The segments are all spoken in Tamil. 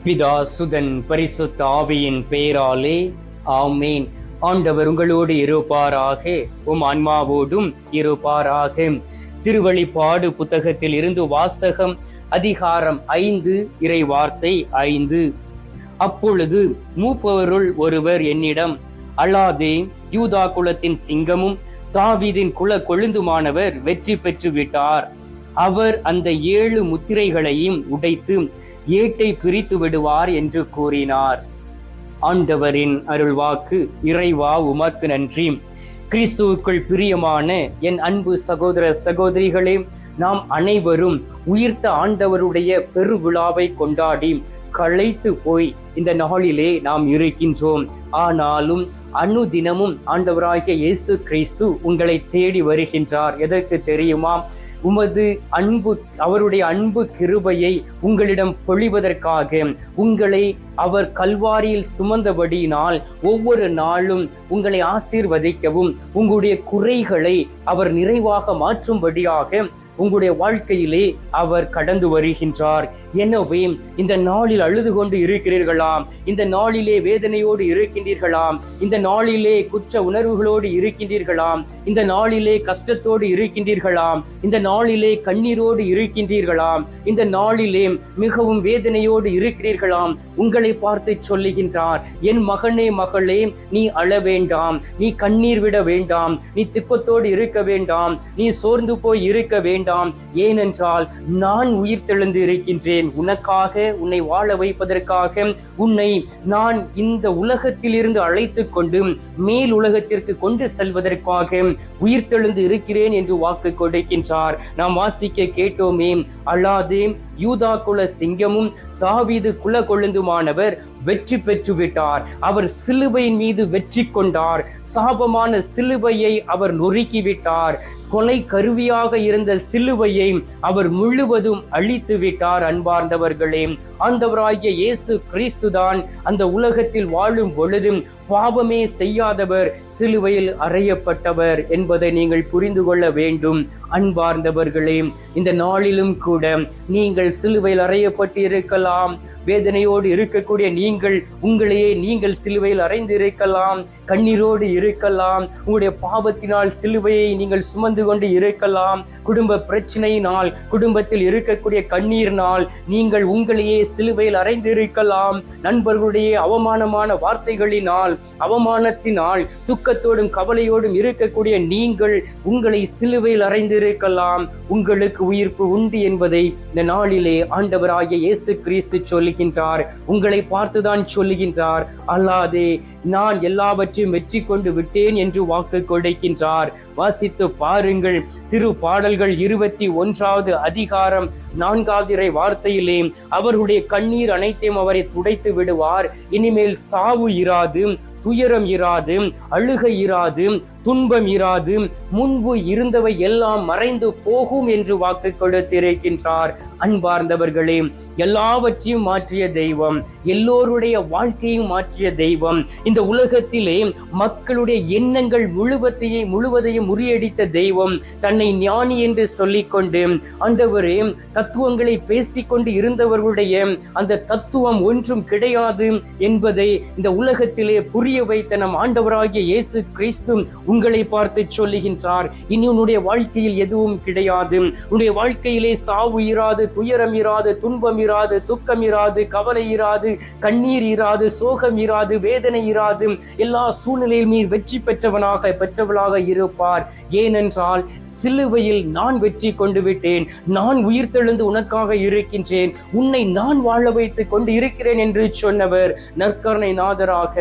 பிதா சுதன் பரிசுத்த ஆவியின் பெயராலே ஆமேன். ஆண்டவர் உங்களோடு இருப்பாராக, உம் ஆன்மாவோடும் இருப்பாராக. திருவழிபாடு புத்தகத்தில் இருந்து வாசகம். அதிகாரம் 5, இறை வார்த்தை 5. அப்பொழுது மூப்பவருள் ஒருவர் என்னிடம், அல்லாதே, யூதா குலத்தின் சிங்கமும் தாவீதின் குல கொழுந்துமானவர் வெற்றி பெற்று விட்டார். அவர் அந்த 7 முத்திரைகளையும் உடைத்து ஏட்டை பிரித்து விடுவார் என்று கூறினார். ஆண்டவரின் அருள்வாக்கு. இறைவா, உமக்கு நன்றி. கிறிஸ்துவுக்குள் பிரியமான என் அன்பு சகோதர சகோதரிகளே, நாம் அனைவரும் உயிர்த்த ஆண்டவருடைய பெருவிழாவை கொண்டாடி களைத்து போய் இந்த நாளிலே நாம் இருக்கின்றோம். ஆனாலும் அனுதினமும் ஆண்டவராகிய இயேசு கிறிஸ்து உங்களை தேடி வருகின்றார். எதற்கு தெரியுமா? உமது அன்பு, அவருடைய அன்பு கிருபையை உங்களிடம் பொழிவதற்காக. உங்களை அவர் கல்வாரியில் சுமந்தபடியினால் ஒவ்வொரு நாளும் உங்களை ஆசீர்வதிக்கவும், உங்களுடைய குறைகளை அவர் நிறைவாக மாற்றும்படியாக உங்களுடைய வாழ்க்கையிலே அவர் கடந்து வருகின்றார். எனவே இந்த நாளில் அழுது கொண்டு இருக்கிறீர்களா? இந்த நாளிலே வேதனையோடு இருக்கின்றீர்களாம்? இந்த நாளிலே குற்ற உணர்வுகளோடு இருக்கின்றீர்களாம்? இந்த நாளிலே கஷ்டத்தோடு இருக்கின்றீர்களாம்? இந்த நாளிலே கண்ணீரோடு இருக்கின்றீர்களாம்? இந்த நாளிலே மிகவும் வேதனையோடு இருக்கிறீர்களாம்? உங்களை பார்த்து சொல்லுகின்றார், என் மகனே, மகளே, நீ அழ வேண்டாம், நீ கண்ணீர் விட வேண்டாம், நீ திக்கத்தோடு இருக்க வேண்டாம், நீ சோர்ந்து போய் இருக்க வேண்டாம். ஏனென்றால் நான் உயிர்த்தெழுந்து இருக்கின்றேன். உனக்காக, உன்னை வாழ வைப்பதற்காக உன்னை நான் இந்த உலகத்தில் இருந்து அழைத்து கொண்டு மேல் உலகத்திற்கு கொண்டு செல்வதற்காக உயிர்த்தெழுந்து இருக்கிறேன் என்று வாக்கு கொடுக்கின்றார். நாம் வாசிக்க கேட்டோமே, அல்லாதே, யூதா குல சிங்கமும் தாவீது குல கொழுந்துமானவர் வெற்றி பெற்று விட்டார். அவர் சிலுவையின் மீது வெற்றி கொண்டார். சாபமான சிலுவையை அவர் நொறுக்கிவிட்டார். கொலை கருவியாக இருந்த சிலுவையை அவர் முழுவதும் அழித்து விட்டார். அன்பார்ந்தவர்களே, ஆண்டவராகிய இயேசு கிறிஸ்துதான் அந்த உலகத்தில் வாழும் பொழுதும் பாவமே செய்யாதவர், சிலுவையில் அறையப்பட்டவர் என்பதை நீங்கள் புரிந்து கொள்ள வேண்டும். அன்பார்ந்தவர்களே, இந்த நாளிலும் கூட நீங்கள் சிலுவையில் அறையப்பட்டு இருக்கலாம். வேதனையோடு இருக்கக்கூடிய நீங்கள் உங்களையே நீங்கள் சிலுவையில் அறைந்து இருக்கலாம். கண்ணீரோடு இருக்கலாம். உங்களுடைய பாவத்தினால் சிலுவையை நீங்கள் சுமந்து கொண்டு இருக்கலாம். குடும்ப பிரச்சனையினால், குடும்பத்தில் இருக்கக்கூடிய கண்ணீரினால் நீங்கள் உங்களையே சிலுவையில் அறைந்து இருக்கலாம். நண்பர்களுடைய அவமானமான வார்த்தைகளினால், அவமானத்தினால் துக்கத்தோடும் கவலையோடும் இருக்கக்கூடிய நீங்கள் உங்களை சிலுவையில் அறைந்து இருக்கலாம். உங்களுக்கு உயிர்ப்பு உண்டு என்பதை இந்த நாளிலே ஆண்டவராகிய இயேசு கிறிஸ்து சொல்லுகின்றார். உங்களை பார்த்துதான் சொல்லுகின்றார். அல்லாதே, நான் எல்லாவற்றையும் வெற்றி கொண்டு விட்டேன் என்று வாக்கு கொடுக்கின்றார். வாசித்து பாருங்கள். திருப்பாடல்கள் 21வது அதிகாரம் 4வது இறை வார்த்தையிலே, அவருடைய கண்ணீர் அனைத்தையும் அவரை துடைத்து விடுவார். இனிமேல் சாவு இராது, துயரம் இராது, அழுகை இராது, துன்பம் இராது, முன்பு இருந்தவை எல்லாம் மறைந்து போகும் என்று வாக்கு கொடுத்திருக்கின்றார். அன்பார்ந்தவர்களே, எல்லாவற்றையும் மாற்றிய தெய்வம், எல்லோருடைய வாழ்க்கையும் மாற்றிய தெய்வம், இந்த உலகத்திலே மக்களுடைய எண்ணங்கள் முழுவதையும் முறியடித்த தெய்வம், தன்னை ஞானி என்று சொல்லிக்கொண்டு ஆண்டவரே தத்துவங்களை பேசிக்கொண்டு இருந்தவர்களுடைய அந்த தத்துவம் ஒன்றும் கிடையாது என்பதை இந்த உலகத்திலே புரிய வைத்த நம் ஆண்டவராகிய இயேசு கிறிஸ்து உங்களை பார்த்து சொல்லுகின்றார். இனி உன்னுடைய வாழ்க்கையில் எதுவும் கிடையாது. உன்னுடைய வாழ்க்கையிலே சாவு இராது, துயரம் இராது, துன்பம் இராது, துக்கம் இராது, கவலை இராது, கண்ணீர் இராது, சோகம் இராது, வேதனை இராது. எல்லா சூழ்நிலையில் நீ வெற்றி பெற்றவளாக இருப்பார். ஏனென்றால் சிலுவையில் நான் வெற்றி கொண்டு விட்டேன். நான் உயிர்த்தெழுந்து உனக்காக இருக்கின்றேன். உன்னை நான் வாழ வைத்துக் கொண்டு இருக்கிறேன் என்று சொன்னவர் நற்கருணை நாதராக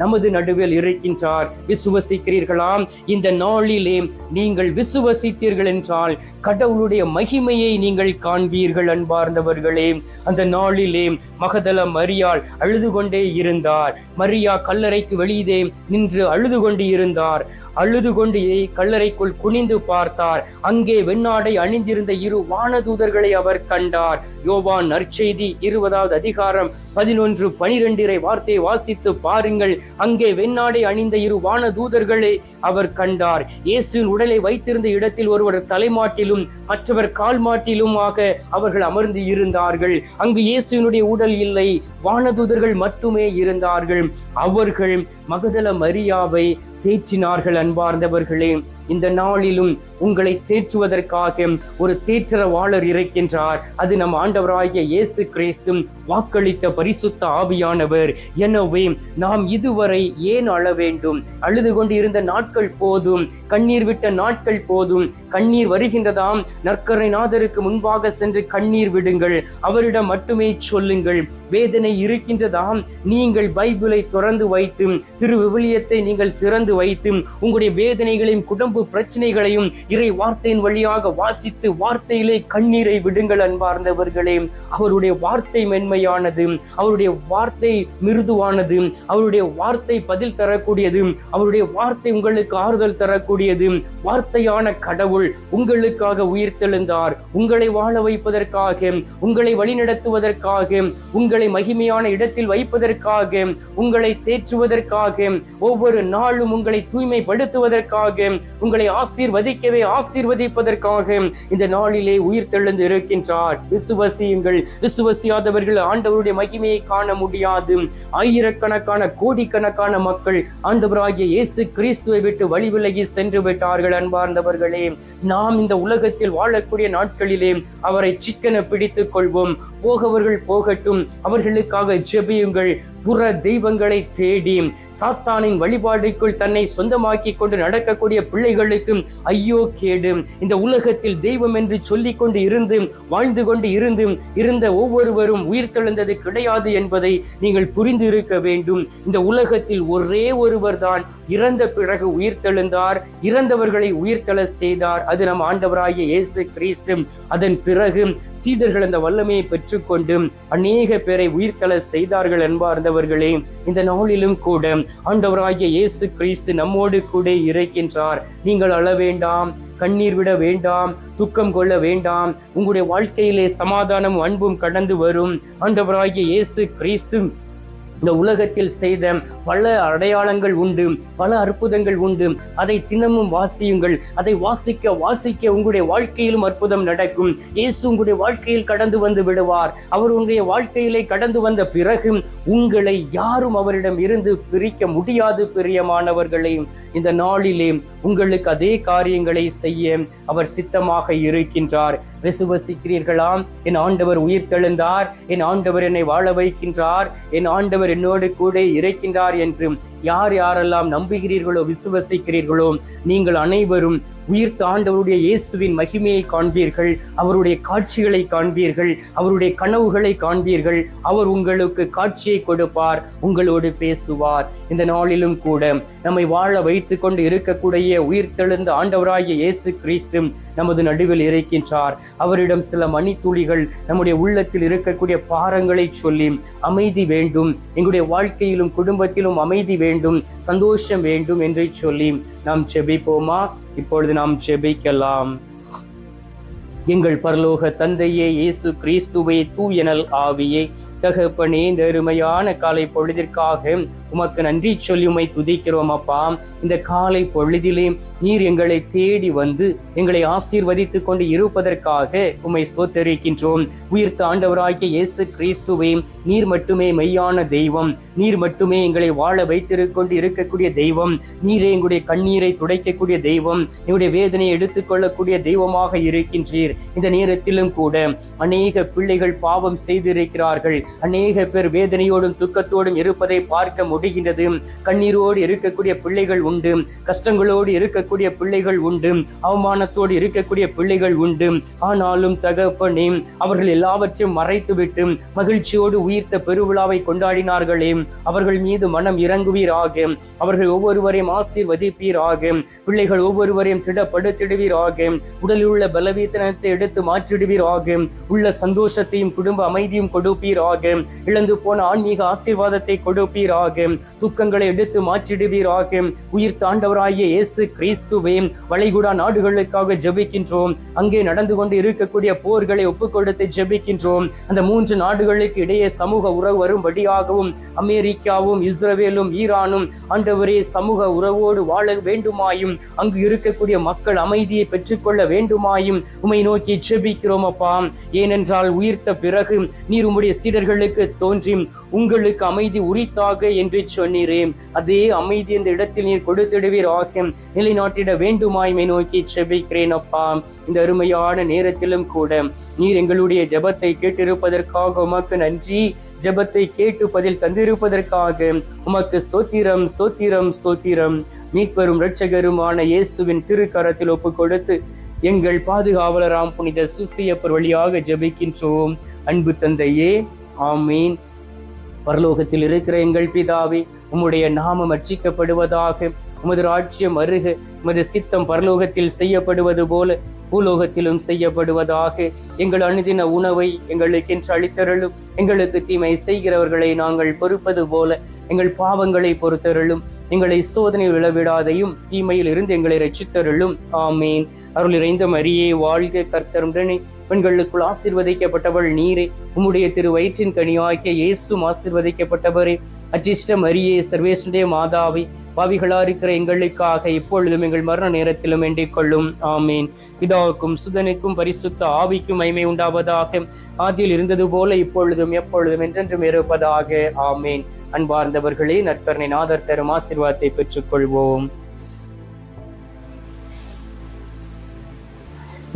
நமது நடுவில் இருக்கின்றார். விசுவசிக்கிறீர்களாம்? இந்த நாளிலே நீங்கள் விசுவசித்தீர்கள் என்றால் கடவுளுடைய மகிமையை நீங்கள் காண்பீர்கள். அன்பார்ந்தவர்களே, அந்த நாளிலே மகதல மரியாள் அழுது கொண்டே இருந்தார். மரியா கல்லறைக்கு வெளியே நின்று அழுது கொண்டு இருந்தார். அழுது கொண்டு கல்லறைக்குள் குனிந்து பார்த்தார். அங்கே வெண்ணாடை அணிந்திருந்த 2 வானதூதர்களை அவர் கண்டார். யோவான் நற்செய்தி 20வது அதிகாரம் 11:12 வார்த்தையை வாசித்து பாருங்கள். அங்கே வெண்ணாடை அணிந்த 2 வான தூதர்களை அவர் கண்டார். இயேசுவின் உடலை வைத்திருந்த இடத்தில் ஒருவர் தலைமாட்டிலும் மற்றவர் கால் மாட்டிலுமாக அவர்கள் அமர்ந்து இருந்தார்கள். அங்கு இயேசுவினுடைய உடல் இல்லை, வானதூதர்கள் மட்டுமே இருந்தார்கள். அவர்கள் மகதல மரியாவை தேற்றினார்கள். அன்பார்ந்தவர்களே, இந்த நாளிலும் உங்களை தேற்றுவதற்காக ஒரு தேற்றரவாளர் இருக்கின்றார். அது நம் ஆண்டவராகிய இயேசு கிறிஸ்து வாக்களித்த பரிசுத்த ஆவியானவர். எனவே நாம் இதுவரை ஏன் அழ வேண்டும்? அழுது கொண்டு இருந்த நாட்கள் போதும், கண்ணீர் விட்ட நாட்கள் போதும். கண்ணீர் வருகின்றதாம், நற்கருணைநாதருக்கு முன்பாக சென்று கண்ணீர் விடுங்கள், அவரிடம் மட்டுமே சொல்லுங்கள். வேதனை இருக்கின்றதாம், நீங்கள் பைபிளை திறந்து வைத்து, திரு விவிலியத்தை நீங்கள் திறந்து வைத்து உங்களுடைய வேதனைகளையும் குடும்ப பிரச்சனைகளையும் இறை வார்த்தையின் வழியாக வாசித்து வார்த்தையிலே கண்ணீரை விடுங்கள். அன்பார்ந்தவர்களே, அவருடைய வார்த்தை மென்மையானது, அவருடைய வார்த்தை மிருதுவானது, அவருடைய வார்த்தை பதில் தரக்கூடியது, அவருடைய வார்த்தை உங்களுக்கு ஆறுதல் தரக்கூடியது. வார்த்தையான கடவுள் உங்களுக்காக உயிர்த்தெழுந்தார். உங்களை வாழ வைப்பதற்காக, உங்களை வழிநடத்துவதற்காக, உங்களை மகிமையான இடத்தில் வைப்பதற்காக, உங்களை தேற்றுவதற்காக, ஒவ்வொரு நாளும் உங்களை தூய்மைப்படுத்துவதற்காக, உங்களை ஆசீர்வதிக்கவே ஆசீர்வதிப்பதற்காக இந்த நாளிலே உயிர்த்தெழுந்து இருக்கின்றார். விசுவசியுங்கள். விசுவசியாதவர்கள் ஆண்டவருடைய மகிமையை காண முடியாது. ஆயிரக்கணக்கான கோடிக்கணக்கான மக்கள் ஆண்டவராகிய இயேசு கிறிஸ்துவை விட்டு வழி விலகி சென்று விட்டார்கள். அன்பார்ந்தவர்களே, நாம் இந்த உலகத்தில் வாழக்கூடிய நாட்களிலே அவரை சிக்கன பிடித்துக் கொள்வோம். போகவர்கள் போகட்டும், அவர்களுக்காக ஜெபியுங்கள். புற தெய்வங்களை தேடி சாத்தானின் வழிபாடுக்குள் தன்னை சொந்தமாக்கி கொண்டு நடக்கக்கூடிய பிள்ளைகளுக்கு ஐயோ கேடு. இந்த உலகத்தில் தெய்வம் என்று சொல்லிக் கொண்டு இருந்து வாழ்ந்து கொண்டு இருந்த ஒவ்வொருவரும் உயிர்த்தெழுந்தது கிடையாது என்பதை நீங்கள் புரிந்து இருக்க வேண்டும். இந்த உலகத்தில் ஒரே ஒருவர் தான் இறந்த பிறகு உயிர்த்தெழுந்தார், இறந்தவர்களை உயிர்த்தெழ செய்தார். அது நம் ஆண்டவராகிய இயேசு கிறிஸ்து. அதன் பிறகு சீடர்கள் அந்த வல்லமையை பெற்றுக்கொண்டு அநேக பேரை உயிர்த்தெழ செய்தார்கள். என்பார்ந்தவர்களே, இந்த நாளிலும் கூட ஆண்டவராகிய இயேசு கிறிஸ்து நம்மோடு கூட இருக்கின்றார். நீங்கள் அழ வேண்டாம், கண்ணீர் விட வேண்டாம், துக்கம் கொள்ள வேண்டாம். உங்களுடைய வாழ்க்கையிலே சமாதானம் அன்பும் கடந்து வரும். ஆண்டவராகிய இயேசு கிறிஸ்து இந்த உலகத்தில் செய்த பல அடையாளங்கள் உண்டு, பல அற்புதங்கள் உண்டு. அதை தினமும் வாசியுங்கள். அதை வாசிக்க வாசிக்க உங்களுடைய வாழ்க்கையிலும் அற்புதம் நடக்கும். இயேசு உங்களுடைய வாழ்க்கையில் கடந்து வந்து விடுவார். அவர் உங்களுடைய வாழ்க்கையிலே கடந்து வந்த பிறகு உங்களை யாரும் அவரிடம் இருந்து பிரிக்க முடியாது. பிரியமானவர்களே, இந்த நாளிலே உங்களுக்கு அதே காரியங்களை செய்ய அவர் சித்தமாக இருக்கின்றார். விசுவசிக்கிறீர்களாம்? என் ஆண்டவர் உயிர்த்தெழுந்தார், என் ஆண்டவர் என்னை வாழ வைக்கின்றார், என் ஆண்டவர் என்னோடு கூட இருக்கின்றார் என்று யார் யாரெல்லாம் நம்புகிறீர்களோ, விசுவசிக்கிறீர்களோ, நீங்கள் அனைவரும் உயிர்த்த ஆண்டவருடைய இயேசுவின் மகிமையை காண்பீர்கள். அவருடைய காட்சிகளை காண்பீர்கள். அவருடைய கனவுகளை காண்பீர்கள். அவர் உங்களுக்கு காட்சியை கொடுப்பார், உங்களோடு பேசுவார். இந்த நாளிலும் கூட நம்மை வாழ வைத்து கொண்டு இருக்கக்கூடிய உயிர்த்தெழுந்த ஆண்டவராகிய இயேசு கிறிஸ்து நமது நடுவில் இருக்கின்றார். அவரிடம் சில மணித்துளிகள் நம்முடைய உள்ளத்தில் இருக்கக்கூடிய பாரங்களை சொல்லி, அமைதி வேண்டும், எங்களுடைய வாழ்க்கையிலும் குடும்பத்திலும் அமைதி வேண்டும், சந்தோஷம் வேண்டும் என்று சொல்லி நாம் ஜெபிப்போமா? இப்பொழுது நாம் ஜெபிக்கலாம். எங்கள் பரலோக தந்தையே, இயேசு கிறிஸ்துவே, தூயனல் ஆவியே, தகப்பனே, இந்த அருமையான காலை பொழுதிற்காக உமக்கு நன்றி சொல்லி உம்மை துதிக்கிறோம் அப்பா. இந்த காலை பொழுதிலே நீர் எங்களை தேடி வந்து எங்களை ஆசீர்வதித்துக் கொண்டு இருப்பதற்காக உம்மை ஸ்தோத்தரிக்கின்றோம். உயிர்த்த ஆண்டவராகிய இயேசு கிறிஸ்துவே, நீர் மட்டுமே மெய்யான தெய்வம். நீர் மட்டுமே எங்களை வாழ வைத்திருக்கொண்டு இருக்கக்கூடிய தெய்வம். நீரே எங்களுடைய கண்ணீரை துடைக்கக்கூடிய தெய்வம், எங்களுடைய வேதனையை எடுத்துக்கொள்ளக்கூடிய தெய்வமாக இருக்கின்றீர். இந்த நேரத்திலும் கூட அநேக பிள்ளைகள் பாவம் செய்திருக்கிறார்கள். அநேக பேர் வேதனையோடும் துக்கத்தோடும் இருப்பதை பார்க்க முடிகின்றது. கண்ணீரோடு இருக்கக்கூடிய பிள்ளைகள் உண்டு, கஷ்டங்களோடு இருக்கக்கூடிய பிள்ளைகள் உண்டு, அவமானத்தோடு இருக்கக்கூடிய பிள்ளைகள் உண்டு. ஆனாலும் தகப்பனே, அவர்கள் எல்லாவற்றையும் மறைத்துவிட்டு மகிழ்ச்சியோடு உயிர்த்த பெருவிழாவை கொண்டாடினார்களே, அவர்கள் மீது மனம் இறங்குவீராக. அவர்கள் ஒவ்வொருவரையும் ஆசீர்வதிப்பீராக. பிள்ளைகள் ஒவ்வொருவரையும் திடப்படுத்திடுவீராக. உடலில் உள்ள பலவீனத்தை எடுத்து மாற்றிடுவீராக. உள்ள சந்தோஷத்தையும் குடும்ப அமைதியும் கொடுப்பீராக. கொடுப்பீராக. இழந்து போன ஆன்மீக ஆசீர்வாதத்தை கொடுப்பீராக. துக்கங்களை எடுத்து மாற்றிடுவீராக. உயிர் தாண்டவராகிய இயேசு கிறிஸ்துவே, வளைகுடா நாடுகளுக்காக ஜெபிக்கின்றோம். அங்கே நடந்து கொண்டு இருக்கக்கூடிய போர்களை ஒப்புக் கொடுத்து ஜெபிக்கின்றோம். அந்த 3 நாடுகளுக்கு இடையே சமூக உறவு வரும்படியாகவும், அமெரிக்காவும் இஸ்ரவேலும் ஈரானும் ஆண்டவரே சமூக உறவோடு வாழ வேண்டுமாயும், அங்கு இருக்கக்கூடிய மக்கள் அமைதியை பெற்றுக்கொள்ள வேண்டுமாயும் உம்மை நோக்கி ஜெபிக்கிறோம் அப்பா. ஏனென்றால் உயிர்த்த பிறகு நீர் உம்முடைய சீடர்களுக்கு தோன்றி உங்களுக்கு அமைதி உரித்தாக என்று சொன்னீரே, அதே அமைதி இந்த இடத்தில் நீர் கொடுத்திடுவீராக, நிலைநாட்டிட வேண்டுமாய்மை நோக்கி ஜெபிக்கிறேன் அப்பா. இந்த அருமையான நேரத்திலும் கூட நீர் எங்களுடைய ஜெபத்தை கேட்டிருப்பதற்காக உமக்கு நன்றி. ஜெபத்தை கேட்டு பதில் தந்திருப்பதற்காக உமக்கு ஸ்தோத்திரம், ஸ்தோத்திரம், ஸ்தோத்திரம். மீட்பெரும் இரட்சகருமான இயேசுவின் திருக்கரத்தில் ஒப்பு கொடுத்து எங்கள் பாதுகாவலராம் புனித சூசையப்பர் வழியாக ஜெபிக்கின்றோம். அன்பு தந்தையே, ஆமீன். பரலோகத்தில் இருக்கிற எங்கள் பிதாவே, உம்முடைய நாமம் அர்ச்சிக்கப்படுவதாக. உமது ராஜ்யம் அருக. உமது சித்தம் பரலோகத்தில் செய்யப்படுவது போல பூலோகத்திலும் செய்யப்படுவதாக. எங்கள் அனுதின உணவை எங்களுக்கென்று அளித்தருளும். எங்களுக்கு தீமை செய்கிறவர்களை நாங்கள் பொறுப்பது போல எங்கள் பாவங்களை பொறுத்தருளும். எங்களை சோதனை விழவிடாதையும் தீமையில் இருந்து எங்களை ரட்சித்தருளும். ஆமீன். அருள் இறைந்த மரியே வாழ்க, கர்த்தர் உடனே பெண்களுக்குள் ஆசீர்வதிக்கப்பட்டவள் நீரே. உம்முடைய திரு வயிற்றின் கனியாகிய இயேசும் ஆசீர்வதிக்கப்பட்டவரே. அச்சிஷ்ட மரியே, சர்வேஸ்வருடைய மாதாவை, பாவிகளா இருக்கிற எங்களுக்காக இப்பொழுதும் எங்கள் மரண நேரத்திலும் வேண்டிக் கொள்ளும். ஆமீன். பிதாவுக்கும் சுதனுக்கும் பரிசுத்த ஆவிக்கும் மகிமை உண்டாவதாக. ஆதியில் இருந்தது போல இப்பொழுதும் எப்பொழுதும் என்றென்றும் இருப்பதாக. ஆமீன். அன்பார்ந்தவர்களே, நற்கருணை நாதர் தரும் ஆசீர்வாதத்தை பெற்றுக் கொள்வோம்.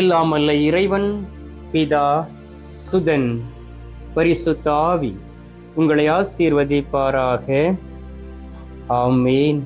எல்லாம் அல்ல இறைவன், பிதா, சுதன், பரிசுத்த ஆவி உங்களை ஆசீர்வதிப்பாராக. ஆமீன்.